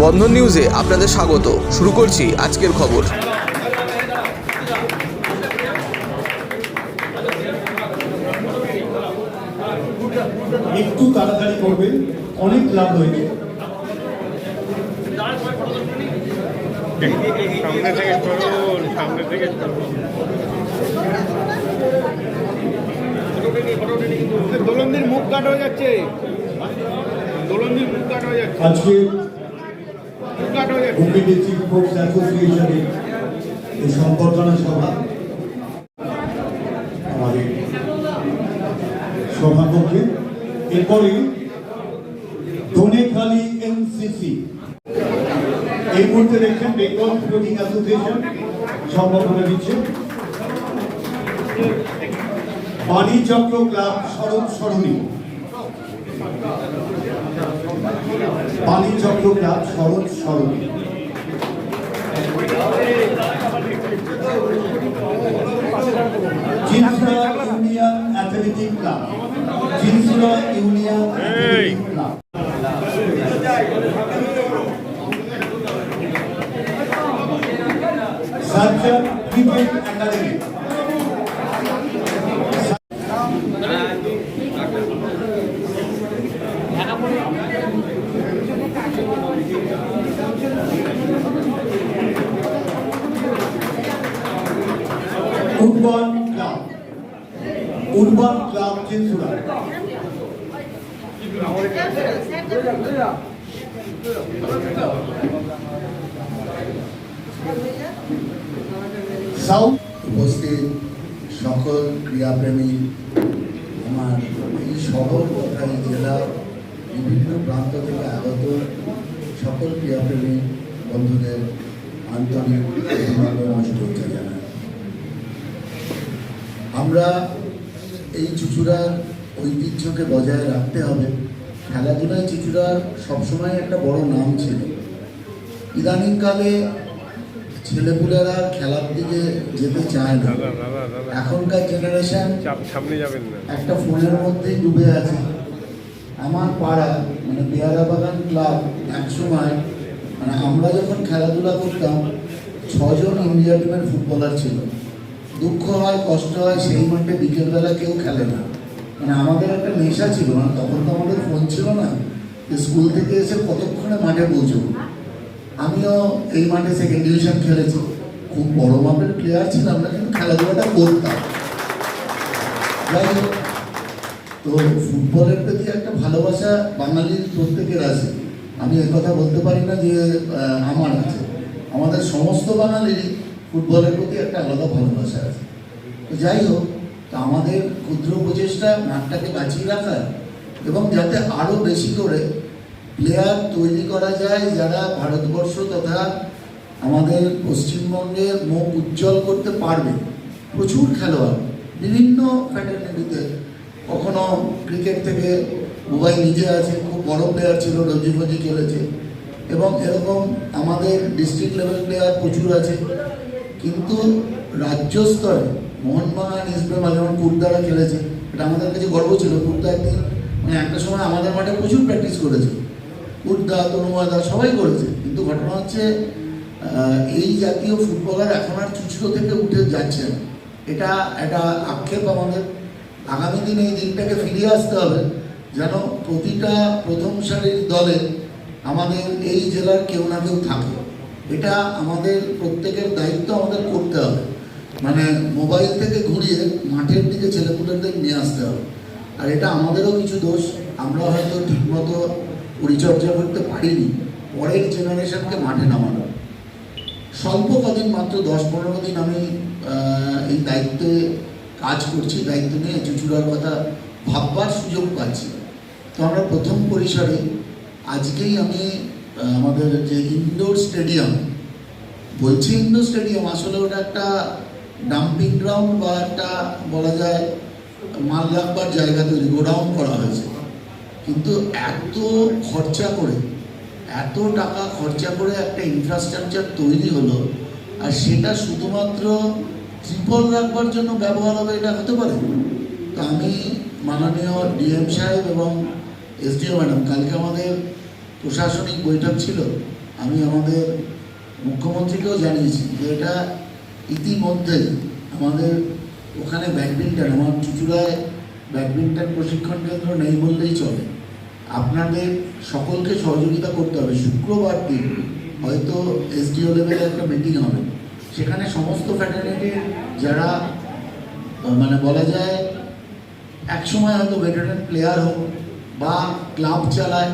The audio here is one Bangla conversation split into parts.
বন্ধন নিউজে আপনাদের স্বাগত। শুরু করছি আজকের খবর। একটু তাড়াতাড়ি করবেন, অনেক লাভ হয়েছে। সামনে থেকে করুন, সামনে থেকে দোলনদির মুখ কাট হয়ে যাচ্ছে, দোলনদির মুখ কাট হয়ে যাচ্ছে। আজকে মুখ কাট হয়ে যাচ্ছে। হুগলি চিফ ফোর্স অ্যাসোসিয়েশনের এই সম্বর্ধনা সভা আমাদের সভাপতি, এরপরে ধনেখালি এনসিসি, এই মুহূর্তে দেখছেন বেঙ্গল স্পোর্টিং অ্যাসোসিয়েশন সম্বর্ধনা দিচ্ছে। Banichakra club Sharat Sarani, Banichakra club Sharat Sarani, Chinsurah union athletic club, Chinsurah union athletic club, সার্জার cricket academy, urban club, urban club Chinsurah, south. উপস্থিত সকল ক্রীড়াপ্রেমী, আমার এই শহর তথা এই জেলা বিভিন্ন প্রান্ত থেকে আগত সকল ক্রীড়াপ্রেমী বন্ধুদের আন্তরিক অভিনন্দন শুভেচ্ছা জানাই। আমরা এই চুঁচুড়ার ঐতিহ্যকে বজায় রাখতে হবে। খেলাধুলায় চুঁচুড়ার সবসময় একটা বড় নাম ছিল। ইদানিংকালে ছেলেপুলেরা খেলার দিকে যেতে চায় না। এখনকার জেনারেশন সামনে যাবেন না, একটা ফোনের মধ্যেই ডুবে আছে। আমার পাড়া মানে পেয়ারা বাগান ক্লাব একসময় মানে আমরা যখন খেলাধুলা করতাম 6 জন ইন্ডিয়া টিমের ফুটবলার ছিল। দুঃখ হয়, কষ্ট হয়, সেই মাঠে বিকেলবেলা কেউ খেলে না। মানে আমাদের একটা নেশা ছিল না, তখন তো আমাদের ফোন ছিল না যে স্কুল থেকে এসে কতক্ষণে মাঠে পৌঁছবো। আমিও এই মাঠে সেকেন্ড ডিভিশন খেলেছি, খুব বড় মাপের প্লেয়ার ছিলাম না, কিন্তু খেলাধুলাটা করতাম। যাই হোক, তো ফুটবলের প্রতি একটা ভালোবাসা বাঙালির প্রত্যেকের আছে। আমি কথা বলতে পারি না যে আমার আছে, আমাদের সমস্ত বাঙালিরই ফুটবলের প্রতি একটা আলাদা ভালোবাসা আছে। তো যাই হোক, তো আমাদের ক্ষুদ্র প্রচেষ্টা মাঠটাকে বাঁচিয়ে রাখা এবং যাতে আরও বেশি করে প্লেয়ার তৈরি করা যায় যারা ভারতবর্ষ তথা আমাদের পশ্চিমবঙ্গের মুখ উজ্জ্বল করতে পারবে। প্রচুর খেলোয়াড় বিভিন্ন ফ্যাটার্নিটিতে, কখনো ক্রিকেট থেকে বুবাই নিজে আছে, খুব বড় প্লেয়ার ছিল, রজি ফজি খেলেছে, এবং এরকম আমাদের ডিস্ট্রিক্ট লেভেল প্লেয়ার প্রচুর আছে। কিন্তু রাজ্য স্তরে মোহনবাগান, ইস্টবেঙ্গল যেমন কুর্দারা খেলেছে, এটা আমাদের কাছে গর্ব ছিল। কুর্দা একদিন মানে একটা সময় আমাদের মাঠে প্রচুর প্র্যাকটিস করেছে, কুর্দা তনুমাদা সবাই করেছে। কিন্তু ঘটনা হচ্ছে এই জাতীয় ফুটবলার এখন আর চুচুড়ো থেকে উঠে যাচ্ছে না। এটা একটা আক্ষেপ আমাদের। আগামী দিনে এই দিনটাকে ফিরিয়ে আসতে হবে যেন প্রতিটা প্রথম সারির দলে আমাদের এই জেলার কেউ না কেউ থাকে। এটা আমাদের প্রত্যেকের দায়িত্ব, আমাদের করতে হবে। মানে মোবাইল থেকে ঘুরিয়ে মাঠের দিকে ছেলেপুলেদের নিয়ে আসতে হবে। আর এটা আমাদেরও কিছু দোষ, আমরা হয়তো ঠিকমতো পরিচর্যা করতে পারিনি পরের জেনারেশনকে মাঠে নামানো। স্বল্প কদিন, মাত্র 10-15 দিন আমি এই দায়িত্বে কাজ করছি, দায়িত্ব নিয়ে চুঁচুড়ার কথা ভাববার সুযোগ পাচ্ছি। তো আমরা প্রথম পরিসরে আজকেই আমি আমাদের যে ইনডোর স্টেডিয়াম বলছি, ইনডোর স্টেডিয়াম আসলে ওটা একটা ডাম্পিং গ্রাউন্ড বা একটা বলা যায় মাল রাখবার জায়গা তৈরি, গোডাউন করা হয়েছে। কিন্তু এত খরচা করে, এত টাকা খরচা করে একটা ইনফ্রাস্ট্রাকচার তৈরি হলো, আর সেটা শুধুমাত্র ত্রিপল রাখবার জন্য ব্যবহার হবে, এটা হতে পারে? তো আমি মাননীয় ডিএম সাহেব এবং এসডিও ম্যাডাম, কালকে আমাদের প্রশাসনিক বৈঠক ছিল, আমি আমাদের মুখ্যমন্ত্রীকেও জানিয়েছি যে এটা ইতিমধ্যে আমাদের ওখানে ব্যাডমিন্টন, আমার চুঁচুড়ায় ব্যাডমিন্টন প্রশিক্ষণ কেন্দ্র নেই বললেই চলে। আপনাদের সকলকে সহযোগিতা করতে হবে। শুক্রবার দিন হয়তো এসডিও লেভেলে একটা মিটিং হবে, সেখানে সমস্ত ফ্যাটার্নিটির যারা মানে বলা যায় একসময় হয়তো ভেটারেন প্লেয়ার হোক বা ক্লাব চালায়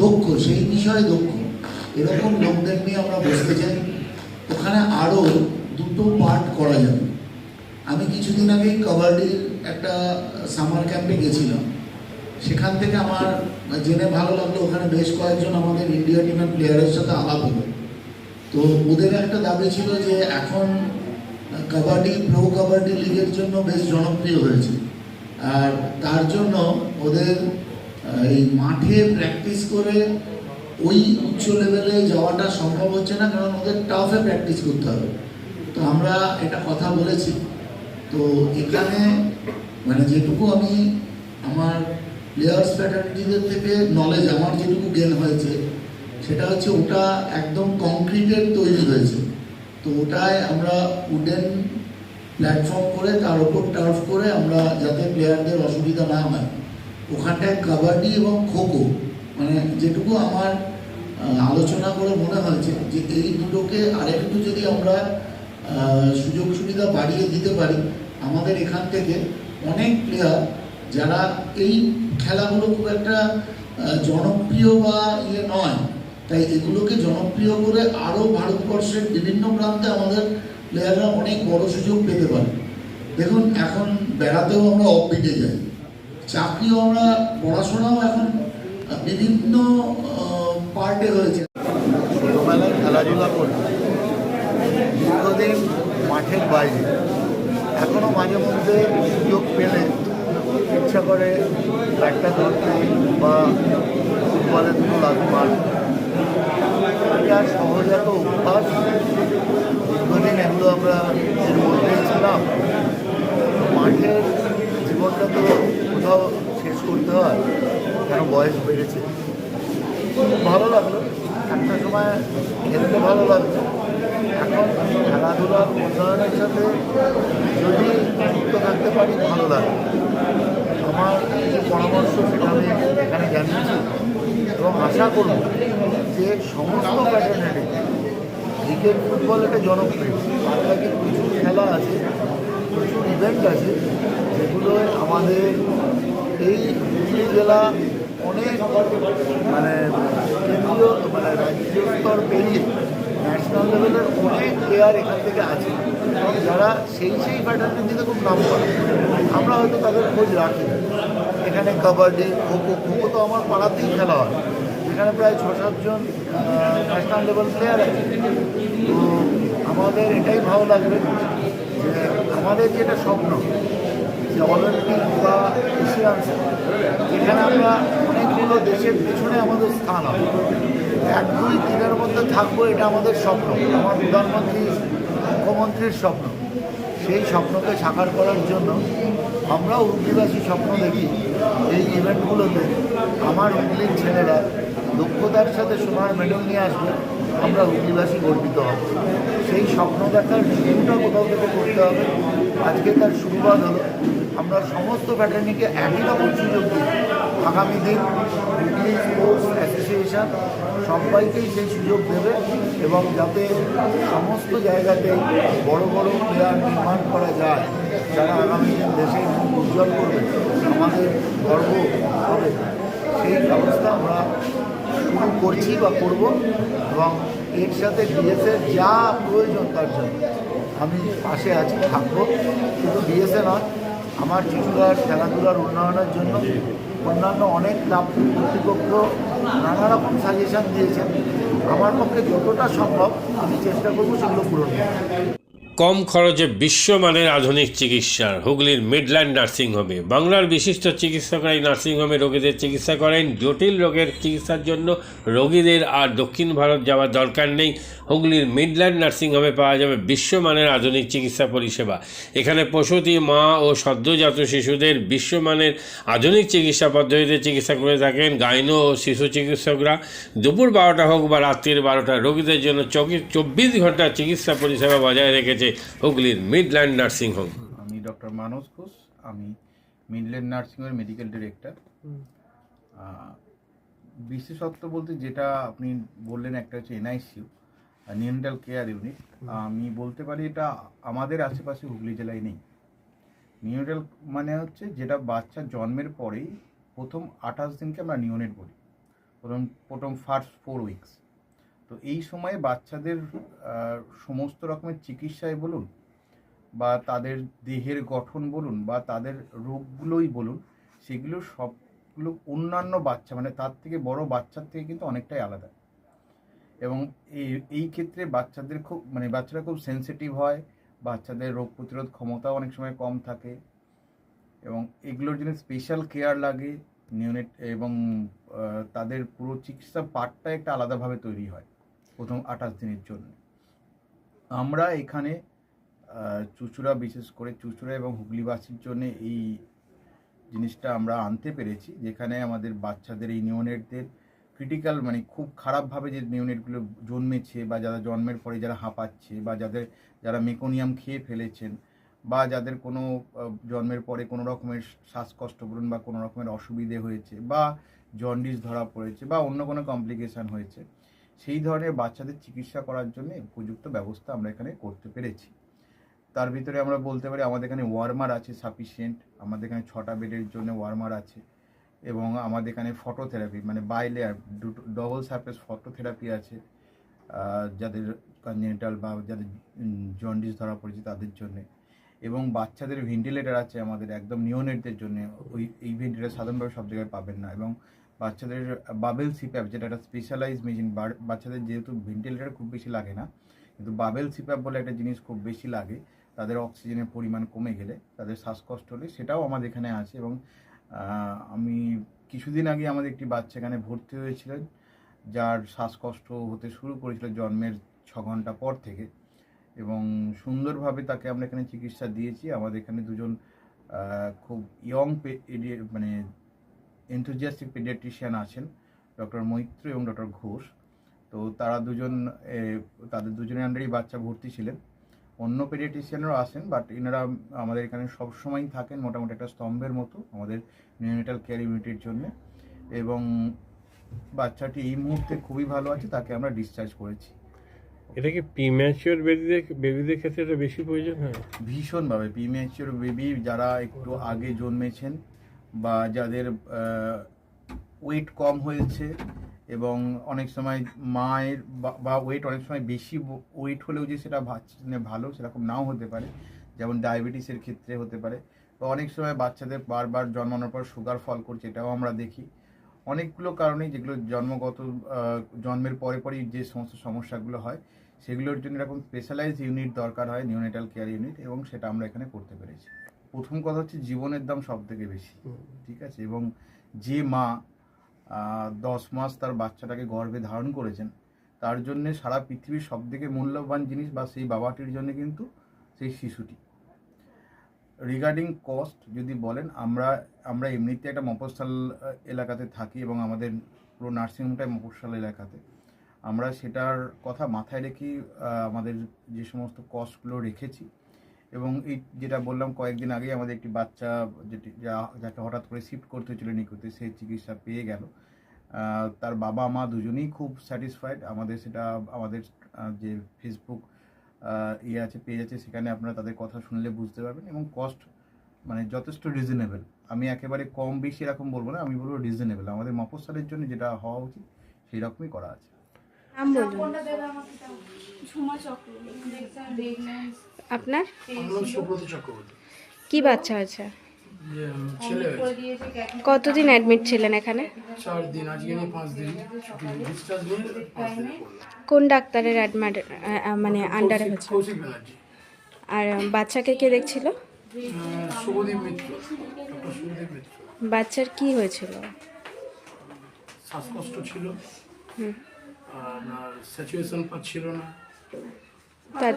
দক্ষ, সেই বিষয়ে দক্ষ, এরকম লোকদের নিয়ে আমরা বসতে চাই। ওখানে আরও দুটো পার্ট করা যাবে। আমি কিছুদিন আগেই কাবাডির একটা সামার ক্যাম্পে গেছিলাম, সেখান থেকে আমার জেনে ভালো লাগলো ওখানে বেশ কয়েকজন আমাদের ইন্ডিয়া টিমের প্লেয়ারের সাথে আলাপ হলো। তো ওদের একটা দাবি ছিল যে এখন কাবাডি প্রো কাবাডি লিগের জন্য বেশ জনপ্রিয় হয়েছে, আর তার জন্য ওদের এই মাঠে প্র্যাকটিস করে ওই উচ্চ লেভেলে যাওয়াটা সম্ভব হচ্ছে না, কারণ ওদের টাফে প্র্যাকটিস করতে হবে। তো আমরা এটা কথা বলেছি। তো এখানে মানে যেটুকু আমি আমার প্লেয়ার্স ফ্যাটার্নিটিদের থেকে নলেজ আমার যেটুকু গেন হয়েছে সেটা হচ্ছে ওটা একদম কংক্রিটের তৈরি হয়েছে। তো ওটায় আমরা উডেন প্ল্যাটফর্ম করে তার ওপর টার্ফ করে আমরা যাতে প্লেয়ারদের অসুবিধা না হয়, ওখানটায় কাবাডি এবং খোখো মানে যেটুকু আমার আলোচনা করে মনে হয়েছে যে এই দুটোকে আরেকটু যদি আমরা সুযোগ সুবিধা বাড়িয়ে দিতে পারি, আমাদের এখান থেকে অনেক প্লেয়ার যারা এই খেলাগুলো খুব একটা জনপ্রিয় বা ইয়ে নয়, তাই এগুলোকে জনপ্রিয় করে আরও ভারতবর্ষের বিভিন্ন প্রান্তে আমাদের প্লেয়াররা অনেক বড় সুযোগ পেতে পারে। দেখুন এখন বেড়াতেও আমরা অফবিটে যাই, চাকরিও আমরা, পড়াশোনাও এখন বিভিন্ন পার্টে হয়েছে। ছোটোবেলায় খেলাধুলা করি, দীর্ঘদিন মাঠের বাইরে, এখনও মাঝে মধ্যে সুযোগ পেলে ইচ্ছা করে ব্যাটটা ধরতে বা ফুটবলের দুটো লাগু মারতে। এটা সহজাত অভ্যাস, দীর্ঘদিন এগুলো আমরা এর মধ্যেই ছিলাম। মাঠের জীবনটা তো কোথাও শেষ করতে হয়, কেন বয়স বেড়েছে। ভালো লাগলো, একটা সময় খেলতে ভালো লাগতো, এখন খেলাধুলার উন্নয়নের সাথে যদি যুক্ত থাকতে পারি ভালো লাগে। আমার যে পরামর্শ সেটা আমি এখানে জানিয়েছি এবং আশা করব যে সমস্ত ফ্যাটার্নিটি, ক্রিকেট ফুটবল এটা জনপ্রিয়, আর বাকি প্রচুর খেলা আছে, প্রচুর ইভেন্ট আছে, যেগুলোয় আমাদের এই হুগলি জেলা অনেক মানে কেন্দ্রীয় মানে রাজ্য স্তর পেরিয়ে ন্যাশনাল লেভেলের অনেক প্লেয়ার এখান থেকে আছে, যারা সেই ফ্যাটার্নিটিতে খুব নাম করে। আমরা হয়তো তাদের খোঁজ রাখি। এখানে কাবাডি, খোখো, খোখো তো আমার পাড়াতেই খেলা হয়, এখানে প্রায় 6-7 জন ন্যাশনাল লেভেল প্লেয়ার আছে। তো আমাদের এটাই ভালো লাগবে যে আমাদের যেটা স্বপ্ন যে অলিম্পিক বা এশিয়ান, এখানে আমরা অনেকগুলো দেশের পেছনে আমাদের স্থান হবে, 1-2-3-এর মধ্যে থাকবো, এটা আমাদের স্বপ্ন, আমার প্রধানমন্ত্রী মুখ্যমন্ত্রীর স্বপ্ন। সেই স্বপ্নকে সাকার করার জন্য আমরাও হুগলিবাসী স্বপ্ন দেখি এই ইভেন্টগুলোতে আমার হুগলির ছেলেরা দক্ষতার সাথে সোনার মেডেল নিয়ে আসবে, আমরা হুগলিবাসী গর্বিত হব। সেই স্বপ্ন দেখার শুরুটা কোথাও থেকে করতে হবে। আজকে তার শুরুবাত হলো, আমরা সমস্ত ফ্যাটার্নিকে একই রকম সুযোগ দিই। আগামী দিন হুগলি স্পোর্টস অ্যাসোসিয়েশন সবাইকেই সেই সুযোগ দেবে এবং যাতে সমস্ত জায়গাতেই বড় বড় প্লেয়ার নির্মাণ করা যায়, যারা আগামী দিন দেশে উজ্জ্বল করবে, আমাদের গর্ব হবে, সেই ব্যবস্থা আমরা শুরু করছি বা করব। এবং এর সাথে ডিএসএর যা প্রয়োজন তার জন্য আমি পাশে আছি, থাকবো। শুধু ডিএসএ নয়, আমার চুঁচুড়ার খেলাধুলার উন্নয়নের জন্য অন্যান্য অনেক ক্লাব কর্তৃপক্ষ নানা রকম সাজেশান দিয়েছেন। আমার পক্ষে যতটা সম্ভব আমি চেষ্টা করব সেগুলো পূরণ করতে। কম খরচে বিশ্বমানের আধুনিক চিকিৎসার হুগলির মিডল্যান্ড নার্সিংহোমে বাংলার বিশিষ্ট চিকিৎসকরা এই নার্সিংহোমে রোগীদের চিকিৎসা করেন। জটিল রোগের চিকিৎসার জন্য রোগীদের আর দক্ষিণ ভারত যাওয়ার দরকার নেই। হুগলির মিডল্যান্ড নার্সিংহোমে পাওয়া যাবে বিশ্বমানের আধুনিক চিকিৎসা পরিষেবা। এখানে প্রসূতি, মা ও সদ্যজাত শিশুদের বিশ্বমানের আধুনিক চিকিৎসা পদ্ধতিতে চিকিৎসা করে থাকেন গাইনো ও শিশু চিকিৎসকরা। দুপুর 12টা হোক বা রাত্রির 12টা, রোগীদের জন্য 24 ঘন্টা চিকিৎসা পরিষেবা বজায় রেখেছে হুগলির মিডল্যান্ড নার্সিংহোম। আমি ডক্টর মানস ঘোষ, আমি মিডল্যান্ড নার্সিংহোমের মেডিকেল ডিরেক্টর। বিশেষত্ব বলতে যেটা আপনি বললেন, একটা হচ্ছে এনআইসিইউ, নিউনেটাল কেয়ার ইউনিট। আমি বলতে পারি এটা আমাদের আশেপাশে হুগলি জেলায় নেই। নিউনেটাল মানে হচ্ছে যেটা বাচ্চা জন্মের পরেই প্রথম 28 দিনকে আমরা নিউনেট বলি, প্রথম ফার্স্ট 4 উইকস। তো এই সময়ে বাচ্চাদের সমস্ত রকমের চিকিৎসায় বলুন বা তাদের দেহের গঠন বলুন বা তাদের রোগগুলোই বলুন, সেগুলো সবগুলো অন্যান্য বাচ্চা মানে তার থেকে বড় বাচ্চার থেকে কিন্তু অনেকটাই আলাদা। এবং এই ক্ষেত্রে বাচ্চারা খুব সেনসিটিভ হয়, বাচ্চাদের রোগ প্রতিরোধ ক্ষমতা অনেক সময় কম থাকে এবং এগুলোর জন্য স্পেশাল কেয়ার লাগে নিউনেট, এবং তাদের পুরো চিকিৎসা পার্টটা একটা আলাদাভাবে তৈরি হয় প্রথম 28 দিনের জন্য। আমরা এখানে চুঁচুড়া, বিশেষ করে চুঁচুড়া এবং হুগলিবাসীর জন্য এই জিনিসটা আমরা আনতে পেরেছি, যেখানে আমাদের বাচ্চাদের এই নিউনেটদের ক্রিটিক্যাল মানে খুব খারাপভাবে যে নিউনেটগুলো জন্মেছে বা যারা জন্মের পরে যারা হাঁপাচ্ছে বা যারা মেকোনিয়াম খেয়ে ফেলেছেন বা যাদের কোনো জন্মের পরে কোনো রকমের শ্বাসকষ্ট বলুন বা কোনো রকমের অসুবিধে হয়েছে বা জন্ডিস ধরা পড়েছে বা অন্য কোনো কমপ্লিকেশান হয়েছে, সেই ধরনের বাচ্চাদের চিকিৎসা করার জন্য উপযুক্ত ব্যবস্থা আমরা এখানে করতে পেরেছি। তার ভিতরে আমরা বলতে পারি আমাদের এখানে ওয়ার্মার আছে সাফিসিয়েন্ট, আমাদের এখানে 6টা বেডের জন্য ওয়ার্মার আছে এবং আমাদের এখানে ফটোথেরাপি মানে বাইলেয়ার ডবল সারফেস ফটোথেরাপি আছে যাদের কনজেনিটাল বা যাদের জন্ডিস ধরা পড়েছে তাদের জন্যে, এবং বাচ্চাদের ভেন্টিলেটার আছে আমাদের একদম নিওনেটদের জন্য। এই ভেন্টিলেটার সাধারণভাবে সব জায়গায় পাবেন না, এবং বাচ্চাদের বাবেল সিপ্যাপ যেটা একটা স্পেশালাইজ মেশিন, বাচ্চাদের যেহেতু ভেন্টিলেটার খুব বেশি লাগে না, কিন্তু বাবেল সিপ্যাপ বলে একটা জিনিস খুব বেশি লাগে তাদের অক্সিজেনের পরিমাণ কমে গেলে, তাদের শ্বাসকষ্ট হলে, সেটাও আমাদের এখানে আছে। এবং আমি কিছুদিন আগে আমাদের একটি বাচ্চা এখানে ভর্তি হয়েছিলেন যার শ্বাসকষ্ট হতে শুরু করেছিল জন্মের 6 ঘন্টা পর থেকে, এবং সুন্দরভাবে তাকে আমরা এখানে চিকিৎসা দিয়েছি। আমাদের এখানে দুজন খুব ইয়ং মানে এনথুজিয়াস্টিক পেডিয়াট্রিশিয়ান আছেন, ডক্টর মৈত্র এবং ডক্টর ঘোষ। তো তাদের দুজনের আন্ডারেই বাচ্চা ভর্তি ছিলেন। অন্য পেডিয়াট্রিশিয়ানরাও আসেন, বাট এনারা আমাদের এখানে সবসময়ই থাকেন মোটামুটি একটা স্তম্ভের মতো আমাদের নিউনেটাল কেয়ার ইউনিটের জন্য। এবং বাচ্চাটি এই মুহূর্তে খুবই ভালো আছে, তাকে আমরা ডিসচার্জ করেছি। এটা কি প্রিম্যাচিওর বেবিদের ক্ষেত্রে এটা বেশি প্রয়োজন হয়? ভীষণভাবে প্রিম্যাচিওর বেবি যারা একটু আগে জন্মেছেন বা যাদের ওয়েট কম হয়েছে, এবং অনেক সময় মায়ের বা ওয়েট অনেক সময় বেশি ওয়েট হলেও যে সেটা ভালো সেরকম নাও হতে পারে, যেমন ডায়াবেটিসের ক্ষেত্রে হতে পারে, বা অনেক সময় বাচ্চাদের বারবার জন্মানোর পর সুগার ফল করছে, এটাও আমরা দেখি। অনেকগুলো কারণেই যেগুলো জন্মের পরেই যে সমস্ত সমস্যাগুলো হয় সেগুলোর জন্য এরকম স্পেশালাইজ ইউনিট দরকার হয়, নিউনেটাল কেয়ার ইউনিট, এবং সেটা আমরা এখানে করতে পেরেছি। প্রথম কথা হচ্ছে জীবনের দাম সব থেকে বেশি, ঠিক আছে, এবং যে মা 10 মাস তার বাচ্চাটাকে গর্ভে ধারণ করেছেন তার জন্য সারা পৃথিবীর সব থেকে মূল্যবান জিনিস বা সেই বাবাটির জন্য কিন্তু সেই শিশুটি। রিগার্ডিং কস্ট যদি বলেন, আমরা এমনিতে একটা মফস্বল এলাকাতে থাকি এবং আমাদের পুরো নার্সিংহোমটাই মফস্বল এলাকাতে। আমরা সেটার কথা মাথায় রেখেই আমাদের যে সমস্ত কস্টগুলো রেখেছি, এবং এই যেটা বললাম কয়েকদিন আগেই আমাদের একটি বাচ্চা যাকে হঠাৎ করে শিফট করতে হয়েছিল নিকুতে, সেই চিকিৎসা পেয়ে গেল। তার বাবা মা দুজনেই খুব স্যাটিসফাইড। আমাদের যে ফেসবুক আছে, পেজ আছে, সেখানে আপনারা তাদের কথা শুনলে বুঝতে পারবেন, এবং কস্ট মানে যথেষ্ট রিজনেবল। আমি একেবারে কম বেশি এরকম বলবো না, আমি বলবো রিজনেবল। আমাদের মফস্বলের জন্য যেটা হওয়া উচিত সেই রকমই করা আছে। আপনার কি বাচ্চা আছে? কতদিন অ্যাডমিট ছিলেন এখানে? 4 দিন, আজকে নিয়ে 5 দিন ডিসচার্জ নিয়ে 5 দিন। কোন ডাক্তারের মানে আন্ডারে হচ্ছে? কৌশিক ব্যানার্জি। আর বাচ্চাকে কে দেখছিল? শুভদীপ মিত্র, ডক্টর শুভদীপ মিত্র। বাচ্চার কি হয়েছিল? শ্বাসকষ্ট ছিল, আর স্যাচুয়েশন পাচ্ছিল না। তার